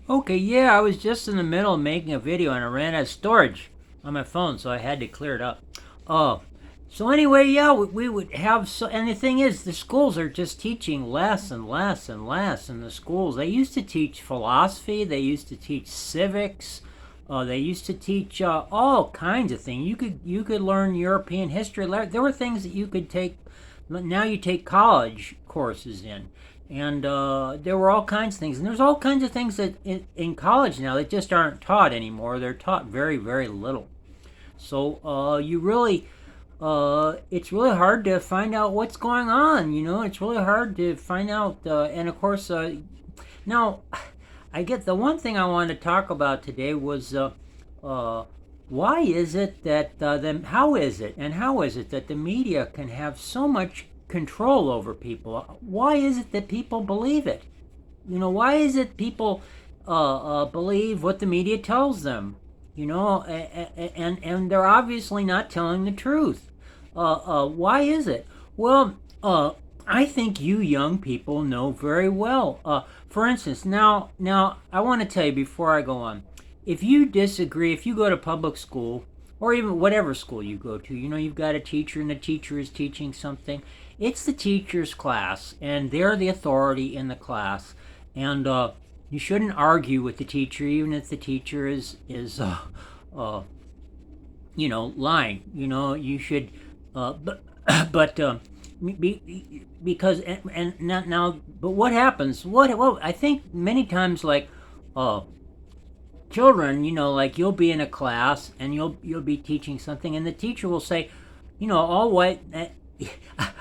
Okay, yeah, I was just in the middle of making a video and I ran out of storage on my phone, so I had to clear it up. Uh, so anyway, yeah, we would have so, and the thing is, the schools are just teaching less and less and less in the schools. They used to teach philosophy, they used to teach civics, they used to teach all kinds of things. You could learn European history. There were things that you could take. Now you take college courses in, and there were all kinds of things. And there's all kinds of things that in college now that just aren't taught anymore. They're taught very, very little. So it's really hard to find out what's going on. It's really hard to find out. And of course, now I get the one thing I wanted to talk about today was uh, why is it that how is it that the media can have so much control over people? Why is it that people believe it? Why is it people believe what the media tells them? And they're obviously not telling the truth. Why is it? Well, I think you young people know very well. For instance, now I want to tell you before I go on. If you disagree, if you go to public school or even whatever school you go to, you've got a teacher and the teacher is teaching something. It's the teacher's class, and they're the authority in the class, and you shouldn't argue with the teacher, even if the teacher is uh, lying. You should, but because and now, but what happens? What I think many times, like uh, children, like you'll be in a class and you'll be teaching something, and the teacher will say, all white.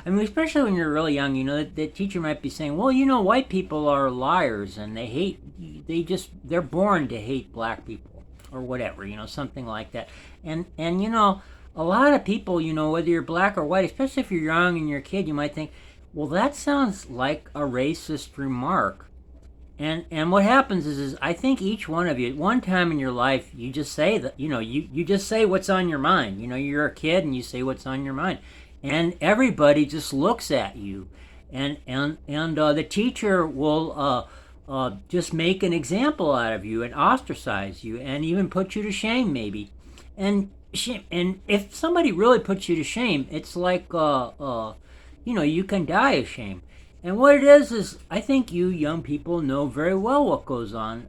I mean, especially when you're really young, the teacher might be saying, well, white people are liars and they're born to hate black people or whatever, something like that. And a lot of people, whether you're black or white, especially if you're young and you're a kid, you might think, well, that sounds like a racist remark. And what happens is I think each one of you at one time in your life you just say that you just say what's on your mind. You're a kid and you say what's on your mind, and everybody just looks at you, and the teacher will just make an example out of you and ostracize you and even put you to shame maybe, and if somebody really puts you to shame, it's like you can die of shame. And what it is I think you young people know very well what goes on.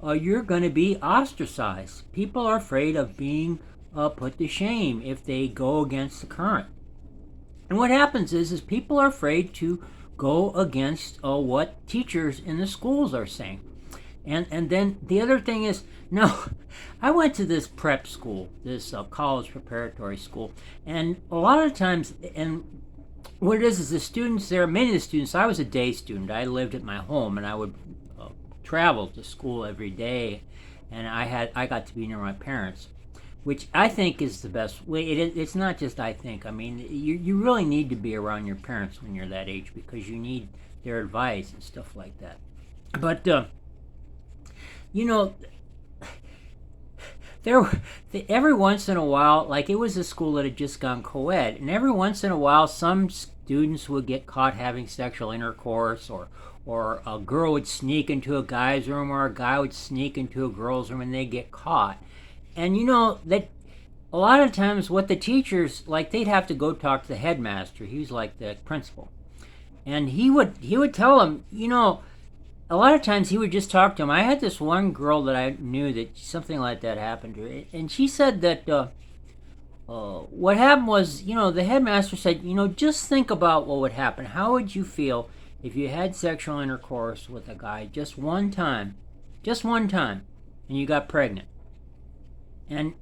You're going to be ostracized. People are afraid of being put to shame if they go against the current. And what happens is people are afraid to go against what teachers in the schools are saying. And then the other thing is, no, I went to this prep school, this college preparatory school, and a lot of times, and what it is the students there, many of the students, I was a day student. I lived at my home and I would travel to school every day, and I got to be near my parents, which I think is the best way. It's not just I think. I mean, you really need to be around your parents when you're that age because you need their advice and stuff like that. But you know, there every once in a while, like it was a school that had just gone co-ed, and every once in a while some students would get caught having sexual intercourse, or a girl would sneak into a guy's room, or a guy would sneak into a girl's room, and they get caught. And that a lot of times what the teachers, like, they'd have to go talk to the headmaster. He was like the principal, and he would tell them, a lot of times he would just talk to him. I had this one girl that I knew that something like that happened to her, and she said that what happened was, the headmaster said, just think about what would happen. How would you feel if you had sexual intercourse with a guy just one time, and you got pregnant? And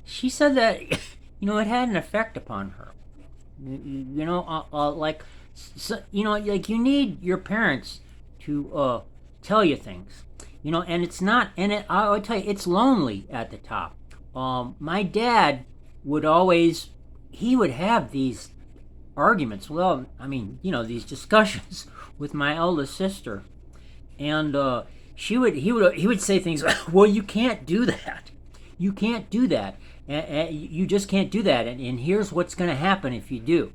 she said that, it had an effect upon her. Like, so, like you need your parents to tell you things, and it's not, and I would tell you, it's lonely at the top. My dad would always, he would have these arguments, well, I mean, these discussions with my eldest sister, and he would say things like, well, you can't do that. You can't do that. You just can't do that. And here's what's going to happen if you do.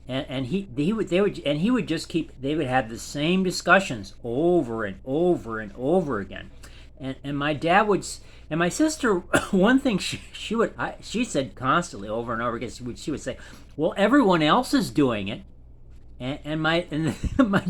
And he would just keep. They would have the same discussions over and over and over again. And my dad would, and my sister, one thing she said constantly over and over again, she would say, well, everyone else is doing it. And my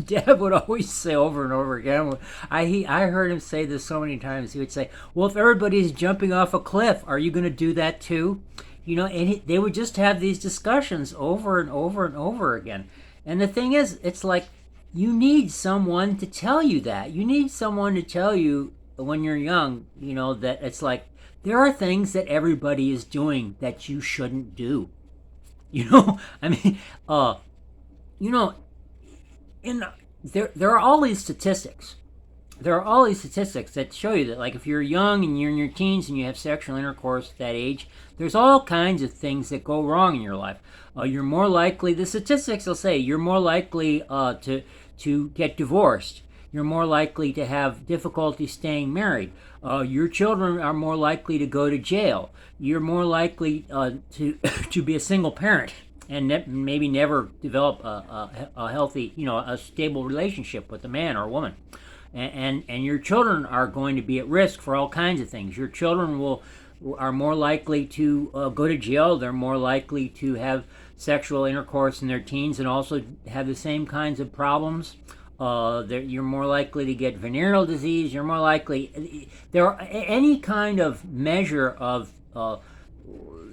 dad would always say over and over again. I heard him say this so many times. He would say, "Well, if everybody's jumping off a cliff, are you going to do that too?" They would just have these discussions over and over and over again. And the thing is, it's like you need someone to tell you that. You need someone to tell you when you're young, that it's like there are things that everybody is doing that you shouldn't do. I mean, you know, there are all these statistics. There are all these statistics that show you that, like, if you're young and you're in your teens and you have sexual intercourse at that age, there's all kinds of things that go wrong in your life. You're more likely. The statistics will say you're more likely to get divorced. You're more likely to have difficulty staying married. Your children are more likely to go to jail. You're more likely to to be a single parent and maybe never develop a healthy, a stable relationship with a man or a woman. And your children are going to be at risk for all kinds of things. Your children are more likely to go to jail. They're more likely to have sexual intercourse in their teens and also have the same kinds of problems. You're more likely to get venereal disease. You're more likely any kind of measure of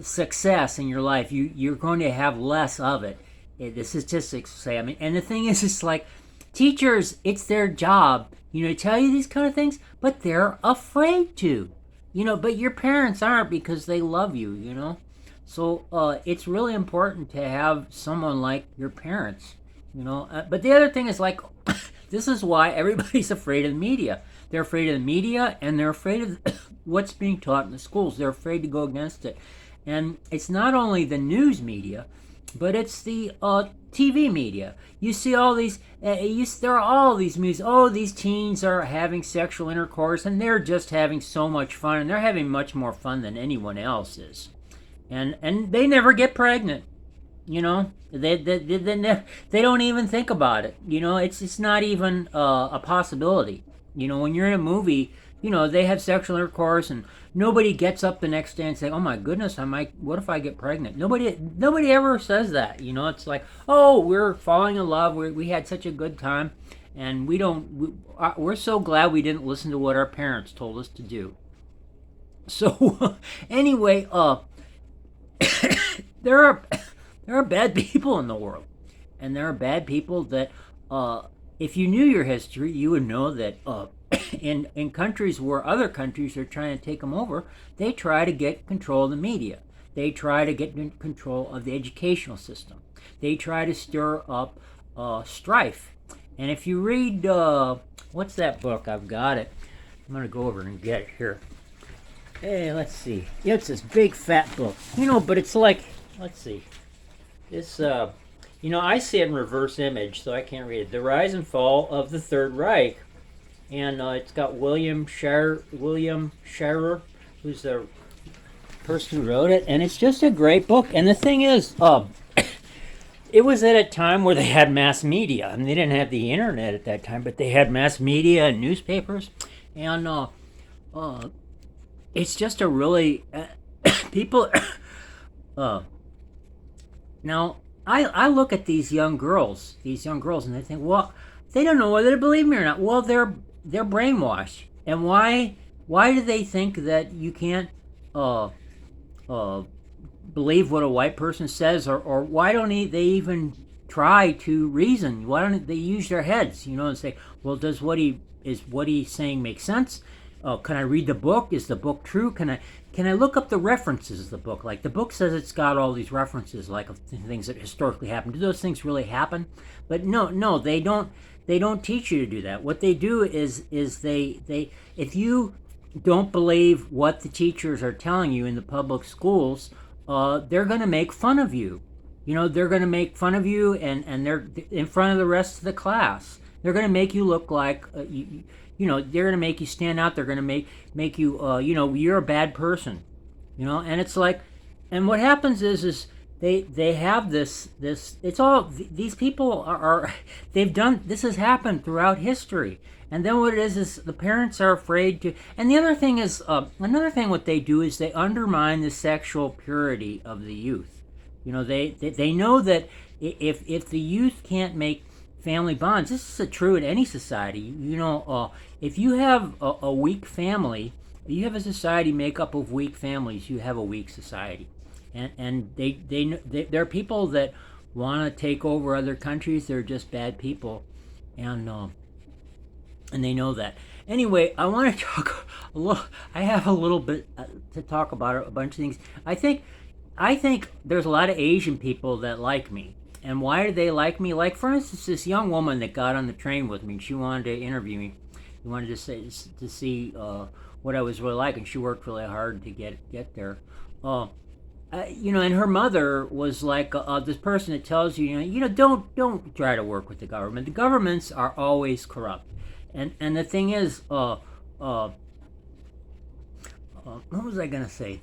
success in your life. You're going to have less of it. The statistics say. I mean, and the thing is, it's like teachers. It's their job, to tell you these kind of things, but they're afraid to, But your parents aren't because they love you, So it's really important to have someone like your parents. But the other thing is, like, this is why everybody's afraid of the media. They're afraid of the media, and they're afraid of what's being taught in the schools. They're afraid to go against it. And it's not only the news media, but it's the TV media. You see all these, there are all these movies. Oh, these teens are having sexual intercourse, and they're just having so much fun, and they're having much more fun than anyone else is. And they never get pregnant. They don't even think about it. It's not even a possibility. When you're in a movie, they have sexual intercourse and nobody gets up the next day and say, "Oh my goodness, what if I get pregnant?" Nobody ever says that. It's like, "Oh, we're falling in love. We had such a good time, and we're so glad we didn't listen to what our parents told us to do." So anyway, there are bad people in the world, and there are bad people that, if you knew your history, you would know that in countries where other countries are trying to take them over, they try to get control of the media. They try to get control of the educational system. They try to stir up strife. And if you read, what's that book? I've got it. I'm going to go over and get it here. Hey, let's see. Yeah, it's this big fat book. But it's like, let's see. This, I see it in reverse image, so I can't read it. The Rise and Fall of the Third Reich. And it's got William Shirer, who's the person who wrote it. And it's just a great book. And the thing is, it was at a time where they had mass media. I mean, they didn't have the internet at that time, but they had mass media and newspapers. And it's just a really... people... Now, I look at these young girls, and I think, well, they don't know whether to believe me or not. Well, they're brainwashed, and why do they think that you can't believe what a white person says, or why don't they even try to reason? Why don't they use their heads, and say, well, does what he's saying make sense? Can I read the book? Is the book true? Can I look up the references of the book? Like, the book says it's got all these references, like, of things that historically happened. Do those things really happen? But no, they don't. They don't teach you to do that. What they do is they if you don't believe what the teachers are telling you in the public schools, they're going to make fun of you. They're going to make fun of you, and they're in front of the rest of the class. They're going to make you look like they're going to make you stand out. They're going to make you you're a bad person. And it's like, and what happens is they have this it's all, these people are they've done, this has happened throughout history, And then what it is the parents are afraid to. And the other thing is, another thing what they do is they undermine the sexual purity of the youth. They know that if the youth can't make family bonds, this is true in any society. If you have a weak family, you have a society made up of weak families. You have a weak society, and there are people that want to take over other countries. They're just bad people, and they know that. Anyway, I want to talk a little. I have a little bit to talk about a bunch of things. I think there's a lot of Asian people that like me. And why do they like me? Like, for instance, this young woman that got on the train with me, she wanted to interview me. She wanted to see what I was really like, and she worked really hard to get there. And her mother was like this person that tells you, don't try to work with the government. The governments are always corrupt. And the thing is, what was I gonna say?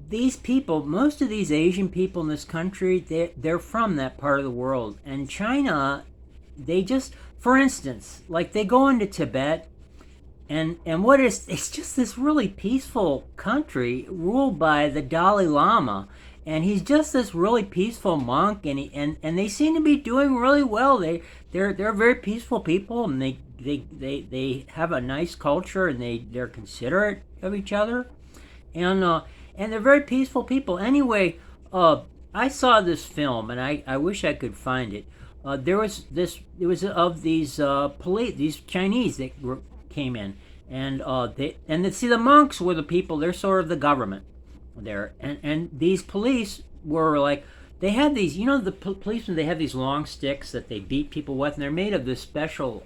These people, most of these Asian people in this country, they're from that part of the world. And China, they just, for instance, like they go into Tibet, and it's just this really peaceful country ruled by the Dalai Lama. And he's just this really peaceful monk, and they seem to be doing really well. They're very peaceful people, and they have a nice culture, and they're considerate of each other, and they're very peaceful people. Anyway, I saw this film, and I wish I could find it. It was of these police, these Chinese that came in, and the monks were the people. They're sort of the government there, and these police were like, they had these, the policemen, they have these long sticks that they beat people with, and they're made of this special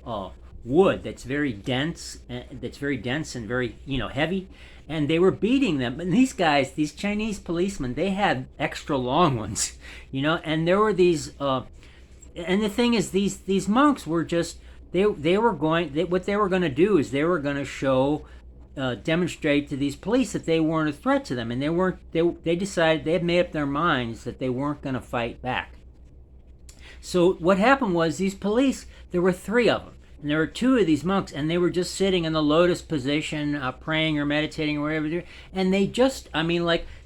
wood that's very dense and very heavy, and they were beating them. And these guys, these Chinese policemen, they had extra long ones, and there were these and the thing is, these monks were just, what they were going to do is they were going to show, demonstrate to these police that they weren't a threat to them, and they decided, they had made up their minds that they weren't going to fight back. So what happened was, these police, there were 3 of them, and there were 2 of these monks, and they were just sitting in the lotus position, praying or meditating or whatever, and they just,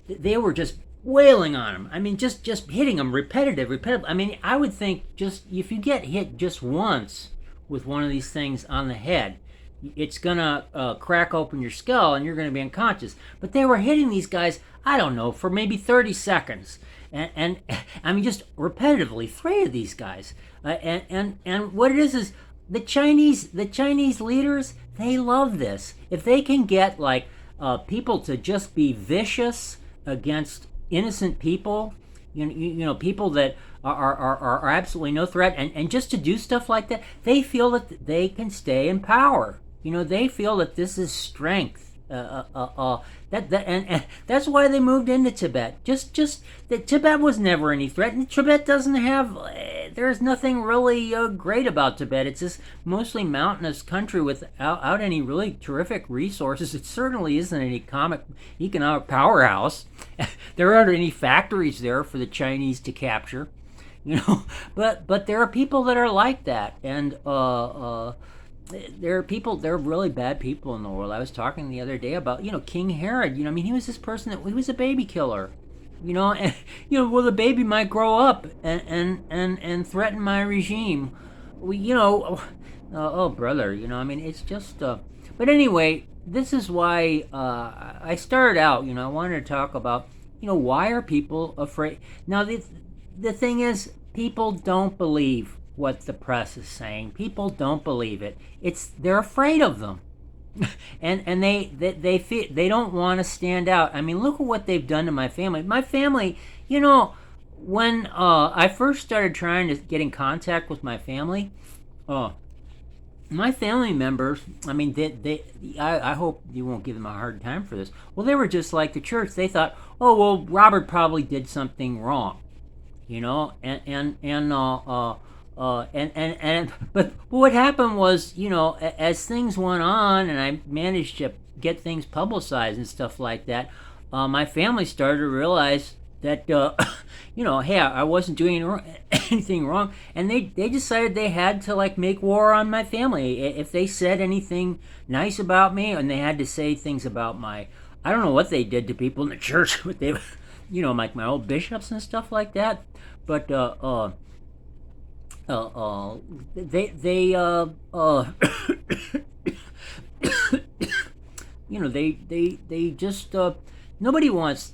they were just wailing on them. Just hitting them repetitive. I would think, just if you get hit just once with one of these things on the head, it's gonna crack open your skull and you're gonna be unconscious. But they were hitting these guys, I don't know, for maybe 30 seconds, and just repetitively, 3 of these guys. And what it is the Chinese leaders, they love this. If they can get people to just be vicious against innocent people, people that are absolutely no threat, and just to do stuff like that, they feel that they can stay in power. They feel that this is strength. And that's why they moved into Tibet. Just that Tibet was never any threat, and Tibet doesn't have. There's nothing really great about Tibet. It's this mostly mountainous country without any really terrific resources. It certainly isn't an economic powerhouse. There aren't any factories there for the Chinese to capture, But there are people that are like that, and there are really bad people in the world. I was talking the other day about, King Herod. He was this person he was a baby killer. And the baby might grow up and threaten my regime. Oh brother, it's just. But anyway, this is why I started out. I wanted to talk about, why are people afraid? Now the thing is, people don't believe what the press is saying. People don't believe it. They're afraid of them. and they feel they don't want to stand out. Look at what they've done to my family. My family, when I first started trying to get in contact with my family, my family members, I hope you won't give them a hard time for this. Well, they were just like the church. They thought, oh well, Robert probably did something wrong, but what happened was, as things went on and I managed to get things publicized and stuff like that, my family started to realize that hey, I wasn't doing anything wrong, and they decided they had to like make war on my family if they said anything nice about me, and they had to say things about my, I don't know what they did to people in the church, but they, like my old bishops and stuff like that. But uh, uh, they they just nobody wants,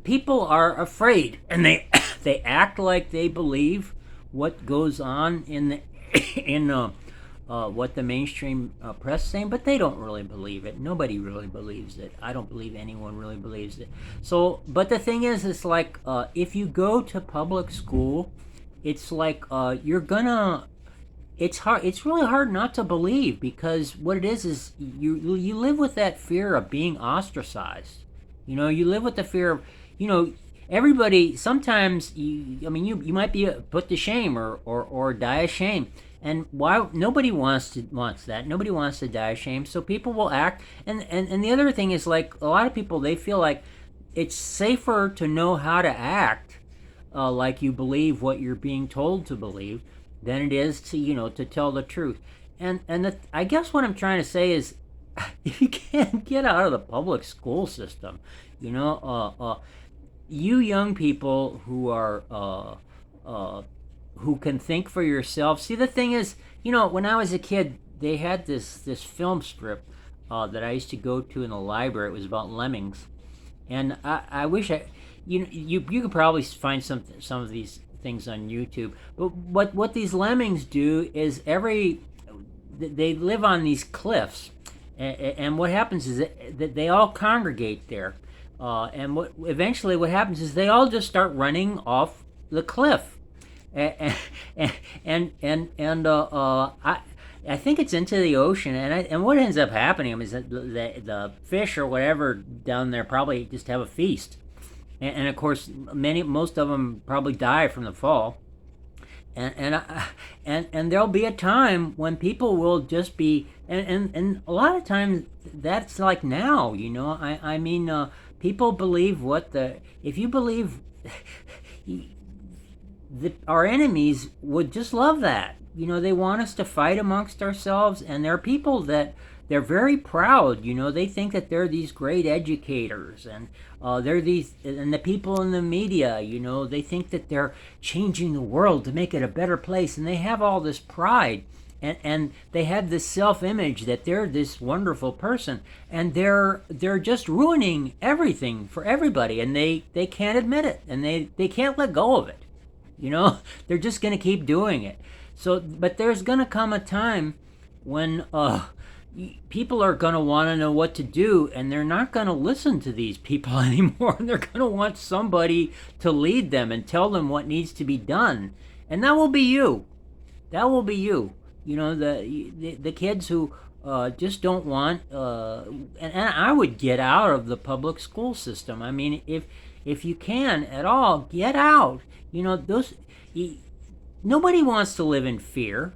people are afraid, and they they act like they believe what goes on in the in what the mainstream press is saying, but they don't really believe it. Nobody really believes it. I don't believe anyone really believes it. So, but the thing is, it's like if you go to public school, it's like you're gonna, it's hard, it's really hard not to believe, because what it is you live with that fear of being ostracized. You live with the fear of, everybody sometimes, you might be put to shame, or die of shame. And why? Nobody wants that. Nobody wants to die of shame. So people will act. And the other thing is, like, a lot of people, they feel like it's safer to know how to act like you believe what you're being told to believe, than it is to to tell the truth. And I guess what I'm trying to say is, if you can't get out of the public school system, you young people who are who can think for yourself. See, the thing is, when I was a kid, they had this film strip that I used to go to in the library. It was about lemmings, and I wish you could probably find some of these things on YouTube. But what these lemmings do is they live on these cliffs, and what happens is that they all congregate there, and eventually what happens is they all just start running off the cliff, and I think it's into the ocean, and what ends up happening is that the fish or whatever down there probably just have a feast, and of course most of them probably die from the fall, and there'll be a time when people will just be, and a lot of times that's like now, I mean, people believe if you believe our enemies would just love that. They want us to fight amongst ourselves, and there are people that they're very proud. They think that they're these great educators, and they're these, and the people in the media, they think that they're changing the world to make it a better place, and they have all this pride, and they have this self-image that they're this wonderful person, and they're just ruining everything for everybody, and they can't admit it, and they can't let go of it. They're just going to keep doing it. So, but there's going to come a time when people are going to want to know what to do, and they're not going to listen to these people anymore. They're going to want somebody to lead them and tell them what needs to be done. And that will be you. That will be you. The kids who just don't want, and I would get out of the public school system. I mean, if you can at all, get out. Nobody wants to live in fear,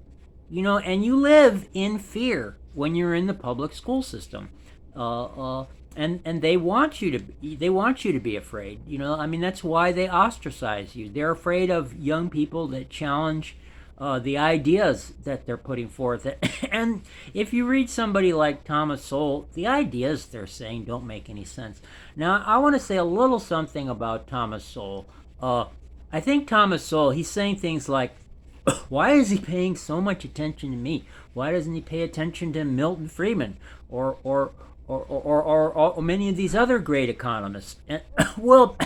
and you live in fear when you're in the public school system, and they want you to be afraid. I mean, that's why they ostracize you. They're afraid of young people that challenge the ideas that they're putting forth. And if you read somebody like Thomas Sowell, the ideas they're saying don't make any sense. Now, I want to say a little something about Thomas Sowell. I think Thomas Sowell, he's saying things like, why is he paying so much attention to me? Why doesn't he pay attention to Milton Friedman or many of these other great economists? And, well,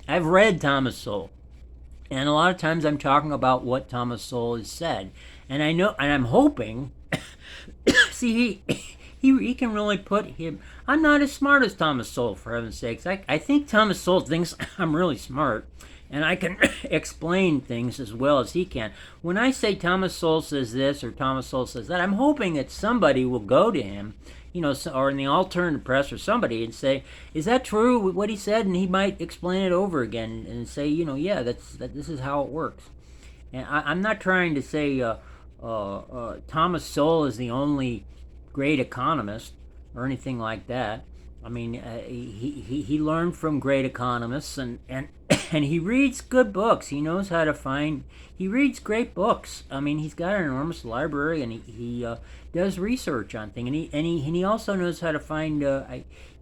I've read Thomas Sowell, and a lot of times I'm talking about what Thomas Sowell has said, and I know, and I'm hoping, see, he can really put him. I'm not as smart as Thomas Sowell, for heaven's sakes. I think Thomas Sowell thinks I'm really smart, and I can explain things as well as he can. When I say Thomas Sowell says this or Thomas Sowell says that, I'm hoping that somebody will go to him, or in the alternative press or somebody, and say, is that true, what he said? And he might explain it over again and say, yeah, this is how it works. And I'm not trying to say Thomas Sowell is the only great economist or anything like that. I mean, he learned from great economists, and and he reads good books. He knows how to find. He reads great books. I mean, he's got an enormous library, and he does research on things, and he also knows how to find.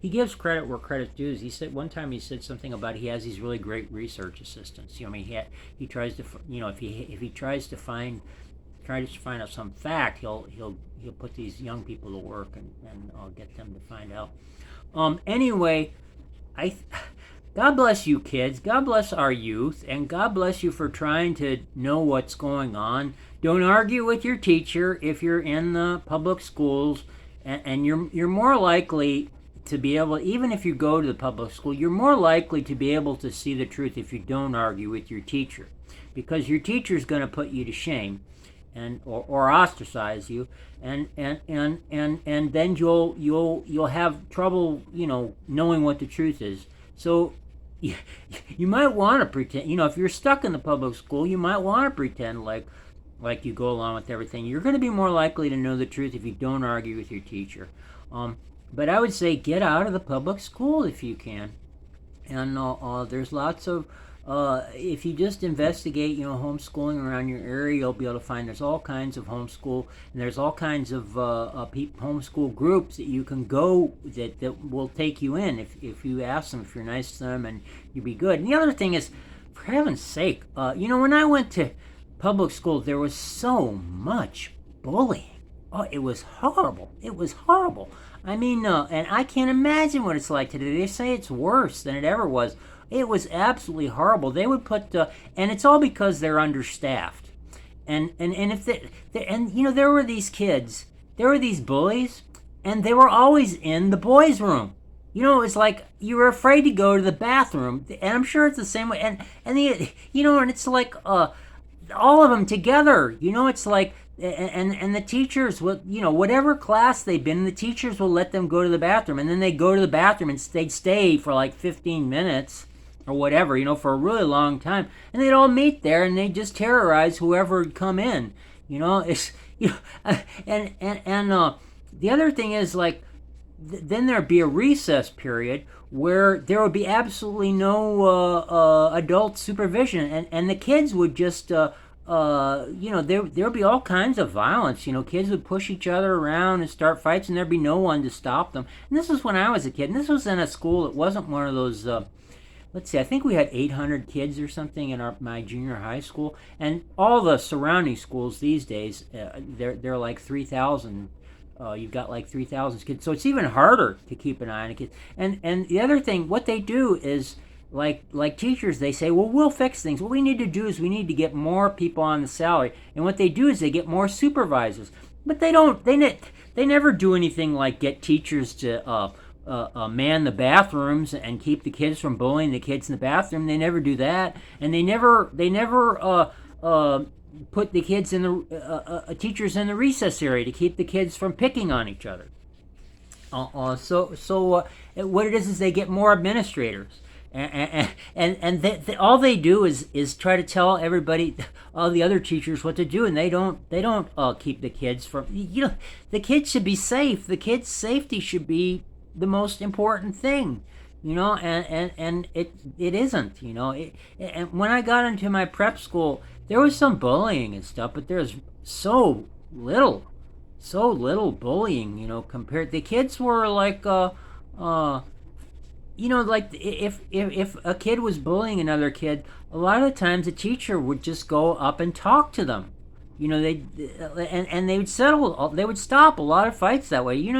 He gives credit where credit's due. He said one time he said something about he has these really great research assistants. I mean, he tries to if he tries to find out some fact, he'll put these young people to work and get them to find out. Anyway, I. God bless you kids, God bless our youth, and God bless you for trying to know what's going on. Don't argue with your teacher if you're in the public schools, and you're more likely to be able, even if you go to the public school, you're more likely to be able to see the truth if you don't argue with your teacher, because your teacher's going to put you to shame and or ostracize you, and then you'll have trouble, knowing what the truth is. So you might want to pretend, if you're stuck in the public school, you might want to pretend like you go along with everything. You're going to be more likely to know the truth if you don't argue with your teacher. But I would say get out of the public school if you can. And there's lots of, if you just investigate, homeschooling around your area, you'll be able to find there's all kinds of homeschool, and there's all kinds of homeschool groups that you can go that will take you in if you ask them, if you're nice to them, and you be good. And the other thing is, for heaven's sake, when I went to public school, there was so much bullying. Oh, it was horrible. It was horrible. I mean, and I can't imagine what it's like today. They say it's worse than it ever was. It was absolutely horrible. They would put, and it's all because they're understaffed. And if there were these kids, there were these bullies, and they were always in the boys' room. It's like you were afraid to go to the bathroom, and I'm sure it's the same way. And it's like all of them together. It's like. And the teachers will, whatever class they've been in, the teachers will let them go to the bathroom, and then they go to the bathroom and they'd stay for like 15 minutes or whatever, for a really long time, and they'd all meet there and they'd just terrorize whoever would come in, it's, and the other thing is, like, then there'd be a recess period where there would be absolutely no adult supervision, and the kids would just there'll be all kinds of violence. Kids would push each other around and start fights, and there'd be no one to stop them. And this was when I was a kid, and this was in a school that wasn't one of those. Let's see, I think we had 800 kids or something in my junior high school, and all the surrounding schools these days, they're like 3,000. You've got like 3,000 kids, so it's even harder to keep an eye on a kid. And the other thing, what they do is. Like teachers, they say, well, we'll fix things. What we need to do is we need to get more people on the salary. And what they do is they get more supervisors. But they don't. They never do anything like get teachers to man the bathrooms and keep the kids from bullying the kids in the bathroom. They never do that. And they never put the kids in the teachers in the recess area to keep the kids from picking on each other. So what it is they get more administrators. And all they do is try to tell everybody, all the other teachers, what to do, and they don't keep the kids from. The kids should be safe. The kids' safety should be the most important thing, and it isn't. And when I got into my prep school, there was some bullying and stuff, but there's so little bullying. Compared, the kids were like like if a kid was bullying another kid, a lot of the times the teacher would just go up and talk to them. They would settle. They would stop a lot of fights that way. You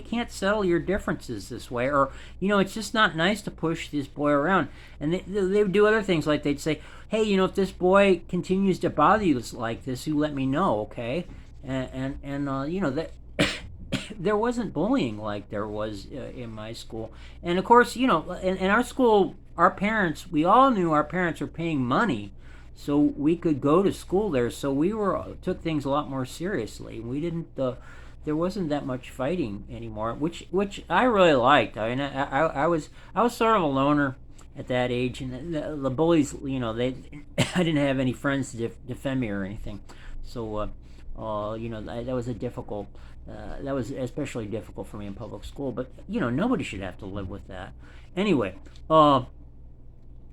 can't settle your differences this way, or it's just not nice to push this boy around. And they would do other things, like they'd say, hey, if this boy continues to bother you like this, you let me know, okay? And that. There wasn't bullying like there was in my school. And of course, in our school, we all knew our parents were paying money so we could go to school there. So we took things a lot more seriously. We didn't, there wasn't that much fighting anymore, which I really liked. I mean, I was sort of a loner at that age, and the bullies, I didn't have any friends to defend me or anything. So, that was that was especially difficult for me in public school, but nobody should have to live with that. Anyway,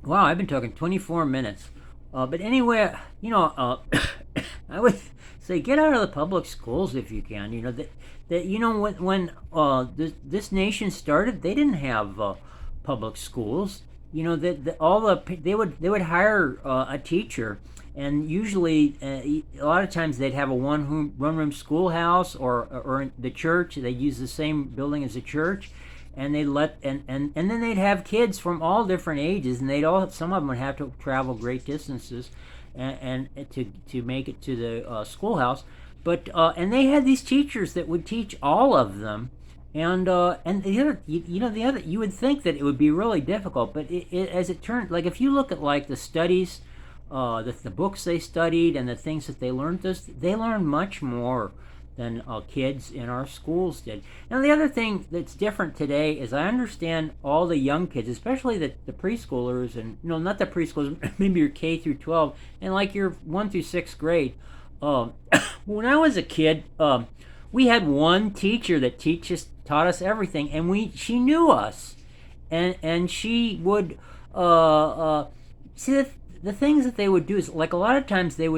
Wow, I've been talking 24 minutes. But anyway, I would say get out of the public schools if you can. When this nation started, they didn't have public schools. They would hire a teacher, and usually a lot of times they'd have a one room schoolhouse, or in the church they'd use the same building as the church, and they let and then they'd have kids from all different ages, and some of them would have to travel great distances and to make it to the schoolhouse. But and they had these teachers that would teach all of them. And the other, the other, you would think that it would be really difficult, but as it turned, like if you look at like the studies, the books they studied and the things that they learned much more than kids in our schools did. Now, the other thing that's different today is I understand all the young kids, especially the preschoolers, and not the preschoolers, maybe your K through 12, and like your 1 through 6th grade. Um, when I was a kid, we had one teacher that taught us everything, and she knew us, and she would see the things that they would do is, like, a lot of times they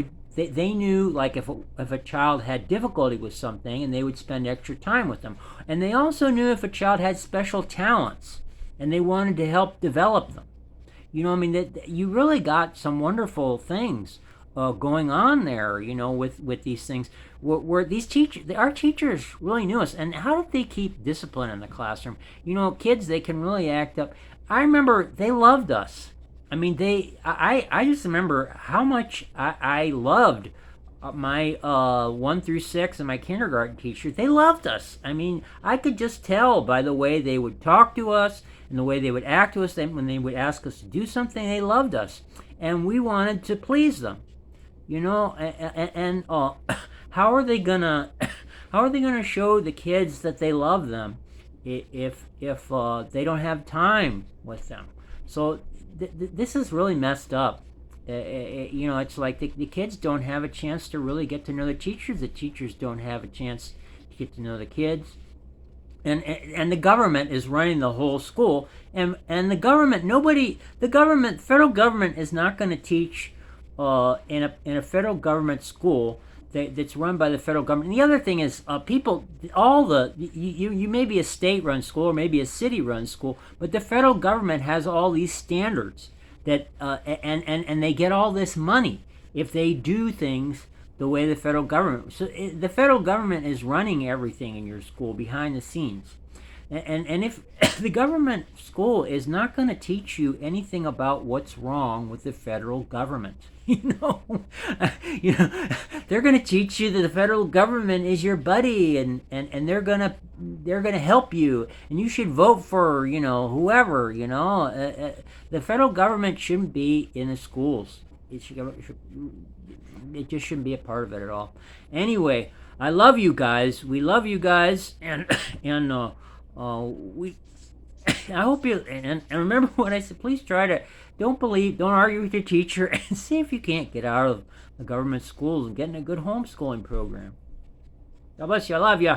knew, like, if a child had difficulty with something, and they would spend extra time with them. And they also knew if a child had special talents, and they wanted to help develop them. I mean, that you really got some wonderful things going on there. With these things, where these our teachers really knew us. And how did they keep discipline in the classroom? Kids, they can really act up. I remember they loved us. I mean, I just remember how much I loved my 1 through 6 and my kindergarten teachers. They loved us. I mean, I could just tell by the way they would talk to us and the way they would act to us. When they would ask us to do something, they loved us, and we wanted to please them. And how are they gonna show the kids that they love them if they don't have time with them? So this is really messed up. It's like the kids don't have a chance to really get to know the teachers. The teachers don't have a chance to get to know the kids. And the government is running the whole school. And the federal government is not going to teach in a federal government school that's run by the federal government. And the other thing is, you may be a state-run school or maybe a city-run school, but the federal government has all these standards that and they get all this money if they do things the way the federal government. So the federal government is running everything in your school behind the scenes. And if the government school is not going to teach you anything about what's wrong with the federal government, they're going to teach you that the federal government is your buddy, and they're gonna help you, and you should vote for whoever. The federal government shouldn't be in the schools. It just shouldn't be a part of it at all. Anyway, I love you guys. We love you guys, and we. I hope you and remember what I said. Please don't argue with your teacher, and see if you can't get out of the government schools and get in a good homeschooling program. God bless you. I love you.